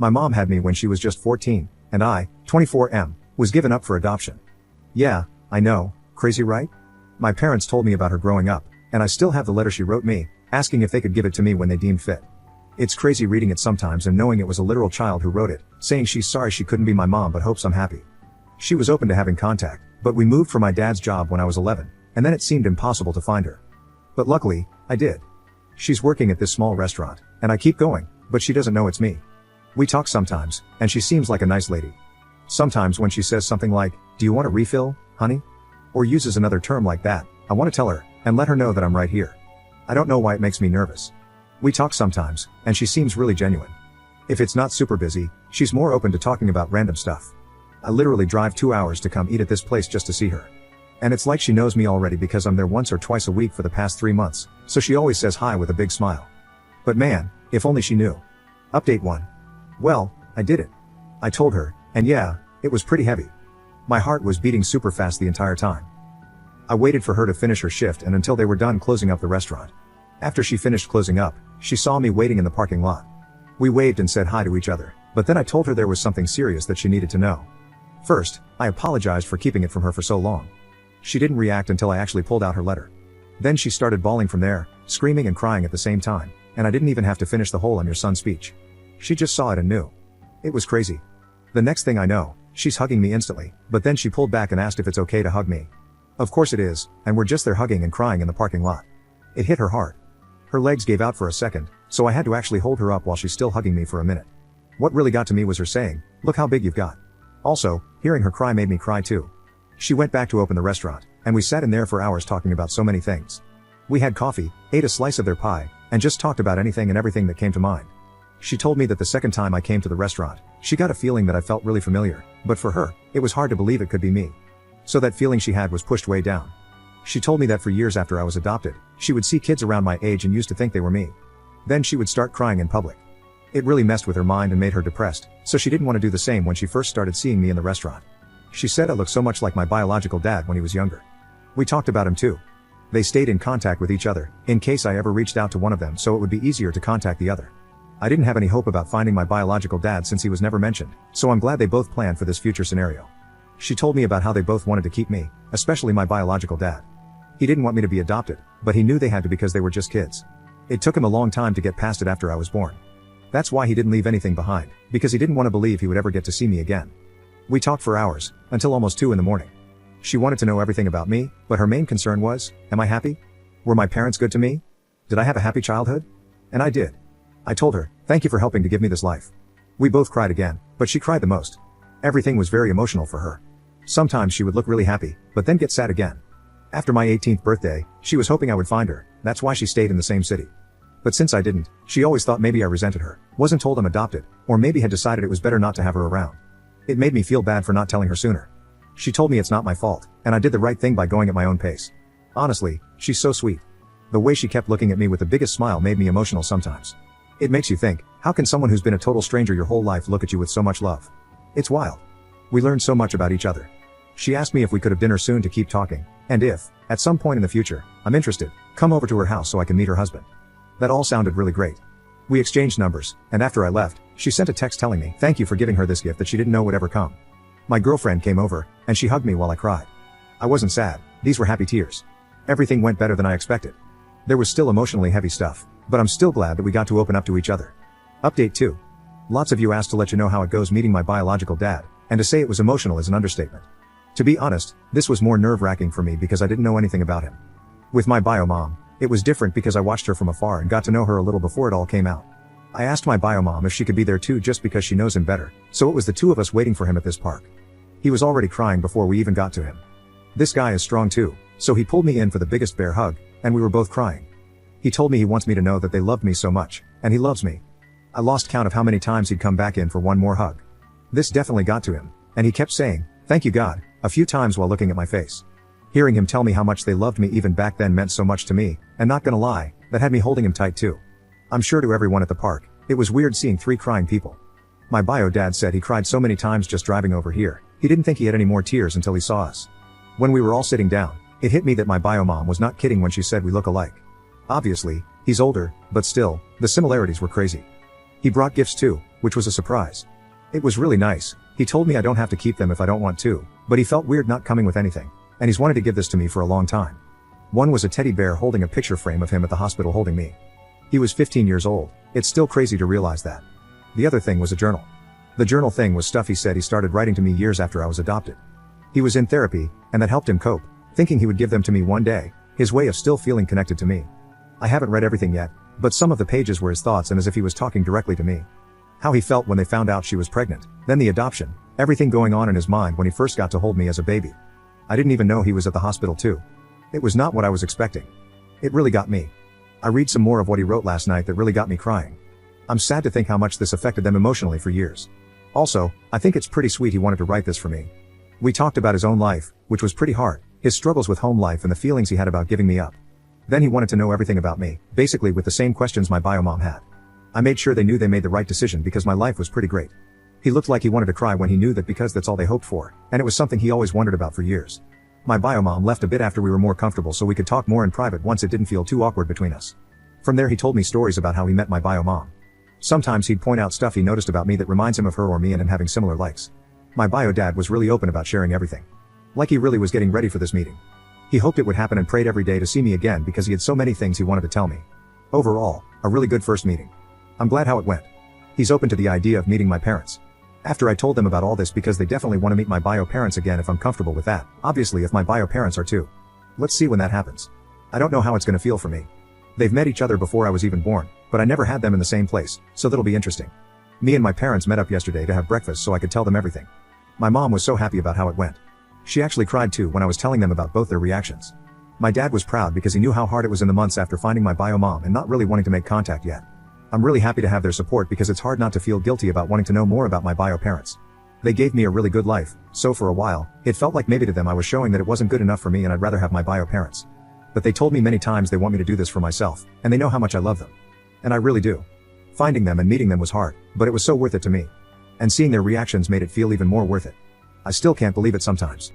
My mom had me when she was just 14, and I, 24M, was given up for adoption. Yeah, I know, crazy right? My parents told me about her growing up, and I still have the letter she wrote me, asking if they could give it to me when they deemed fit. It's crazy reading it sometimes and knowing it was a literal child who wrote it, saying she's sorry she couldn't be my mom but hopes I'm happy. She was open to having contact, but we moved for my dad's job when I was 11, and then it seemed impossible to find her. But luckily, I did. She's working at this small restaurant, and I keep going, but she doesn't know it's me. We talk sometimes, and she seems like a nice lady. Sometimes when she says something like, "Do you want a refill, honey?" or uses another term like that, I want to tell her, and let her know that I'm right here. I don't know why it makes me nervous. We talk sometimes, and she seems really genuine. If it's not super busy, she's more open to talking about random stuff. I literally drive 2 hours to come eat at this place just to see her. And it's like she knows me already because I'm there once or twice a week for the past 3 months, so she always says hi with a big smile. But man, if only she knew. Update 1. Well, I did it. I told her, and yeah, it was pretty heavy. My heart was beating super fast the entire time. I waited for her to finish her shift and until they were done closing up the restaurant. After she finished closing up, she saw me waiting in the parking lot. We waved and said hi to each other, but then I told her there was something serious that she needed to know. First, I apologized for keeping it from her for so long. She didn't react until I actually pulled out her letter. Then she started bawling from there, screaming and crying at the same time, and I didn't even have to finish the whole "I'm your son" speech. She just saw it and knew. It was crazy. The next thing I know, she's hugging me instantly, but then she pulled back and asked if it's okay to hug me. Of course it is, and we're just there hugging and crying in the parking lot. It hit her hard. Her legs gave out for a second, so I had to actually hold her up while she's still hugging me for a minute. What really got to me was her saying, "Look how big you've got." Also, hearing her cry made me cry too. She went back to open the restaurant, and we sat in there for hours talking about so many things. We had coffee, ate a slice of their pie, and just talked about anything and everything that came to mind. She told me that the second time I came to the restaurant, she got a feeling that I felt really familiar, but for her, it was hard to believe it could be me. So that feeling she had was pushed way down. She told me that for years after I was adopted, she would see kids around my age and used to think they were me. Then she would start crying in public. It really messed with her mind and made her depressed, so she didn't want to do the same when she first started seeing me in the restaurant. She said I looked so much like my biological dad when he was younger. We talked about him too. They stayed in contact with each other, in case I ever reached out to one of them so it would be easier to contact the other. I didn't have any hope about finding my biological dad since he was never mentioned, so I'm glad they both planned for this future scenario. She told me about how they both wanted to keep me, especially my biological dad. He didn't want me to be adopted, but he knew they had to because they were just kids. It took him a long time to get past it after I was born. That's why he didn't leave anything behind, because he didn't want to believe he would ever get to see me again. We talked for hours, until almost 2 in the morning. She wanted to know everything about me, but her main concern was, am I happy? Were my parents good to me? Did I have a happy childhood? And I did. I told her, thank you for helping to give me this life. We both cried again, but she cried the most. Everything was very emotional for her. Sometimes she would look really happy, but then get sad again. After my 18th birthday, she was hoping I would find her, that's why she stayed in the same city. But since I didn't, she always thought maybe I resented her, wasn't told I'm adopted, or maybe had decided it was better not to have her around. It made me feel bad for not telling her sooner. She told me it's not my fault, and I did the right thing by going at my own pace. Honestly, she's so sweet. The way she kept looking at me with the biggest smile made me emotional sometimes. It makes you think, how can someone who's been a total stranger your whole life look at you with so much love? It's wild. We learned so much about each other. She asked me if we could have dinner soon to keep talking, and if, at some point in the future, I'm interested, come over to her house so I can meet her husband. That all sounded really great. We exchanged numbers, and after I left, she sent a text telling me thank you for giving her this gift that she didn't know would ever come. My girlfriend came over, and she hugged me while I cried. I wasn't sad, these were happy tears. Everything went better than I expected. There was still emotionally heavy stuff, but I'm still glad that we got to open up to each other. Update 2. Lots of you asked to let you know how it goes meeting my biological dad, and to say it was emotional is an understatement. To be honest, this was more nerve-wracking for me because I didn't know anything about him. With my bio mom, it was different because I watched her from afar and got to know her a little before it all came out. I asked my bio mom if she could be there too just because she knows him better, so it was the two of us waiting for him at this park. He was already crying before we even got to him. This guy is strong too, so he pulled me in for the biggest bear hug, and we were both crying. He told me he wants me to know that they loved me so much, and he loves me. I lost count of how many times he'd come back in for one more hug. This definitely got to him, and he kept saying, "Thank you God," a few times while looking at my face. Hearing him tell me how much they loved me even back then meant so much to me, and not gonna lie, that had me holding him tight too. I'm sure to everyone at the park, it was weird seeing 3 crying people. My bio dad said he cried so many times just driving over here, he didn't think he had any more tears until he saw us. When we were all sitting down, it hit me that my bio mom was not kidding when she said we look alike. Obviously, he's older, but still, the similarities were crazy. He brought gifts too, which was a surprise. It was really nice. He told me I don't have to keep them if I don't want to, but he felt weird not coming with anything, and he's wanted to give this to me for a long time. One was a teddy bear holding a picture frame of him at the hospital holding me. He was 15 years old. It's still crazy to realize that. The other thing was a journal. The journal thing was stuff he said he started writing to me years after I was adopted. He was in therapy, and that helped him cope, thinking he would give them to me one day, his way of still feeling connected to me. I haven't read everything yet, but some of the pages were his thoughts and as if he was talking directly to me. How he felt when they found out she was pregnant, then the adoption, everything going on in his mind when he first got to hold me as a baby. I didn't even know he was at the hospital too. It was not what I was expecting. It really got me. I read some more of what he wrote last night that really got me crying. I'm sad to think how much this affected them emotionally for years. Also, I think it's pretty sweet he wanted to write this for me. We talked about his own life, which was pretty hard, his struggles with home life and the feelings he had about giving me up. Then he wanted to know everything about me, basically with the same questions my bio mom had. I made sure they knew they made the right decision because my life was pretty great. He looked like he wanted to cry when he knew that because that's all they hoped for, and it was something he always wondered about for years. My bio mom left a bit after we were more comfortable so we could talk more in private once it didn't feel too awkward between us. From there he told me stories about how he met my bio mom. Sometimes he'd point out stuff he noticed about me that reminds him of her or me and him having similar likes. My bio dad was really open about sharing everything. Like he really was getting ready for this meeting. He hoped it would happen and prayed every day to see me again because he had so many things he wanted to tell me. Overall, a really good first meeting. I'm glad how it went. He's open to the idea of meeting my parents. After I told them about all this because they definitely want to meet my bio parents again if I'm comfortable with that, obviously if my bio parents are too. Let's see when that happens. I don't know how it's gonna feel for me. They've met each other before I was even born, but I never had them in the same place, so that'll be interesting. Me and my parents met up yesterday to have breakfast so I could tell them everything. My mom was so happy about how it went. She actually cried too when I was telling them about both their reactions. My dad was proud because he knew how hard it was in the months after finding my bio mom and not really wanting to make contact yet. I'm really happy to have their support because it's hard not to feel guilty about wanting to know more about my bio parents. They gave me a really good life, so for a while, it felt like maybe to them I was showing that it wasn't good enough for me and I'd rather have my bio parents. But they told me many times they want me to do this for myself, and they know how much I love them. And I really do. Finding them and meeting them was hard, but it was so worth it to me. And seeing their reactions made it feel even more worth it. I still can't believe it sometimes.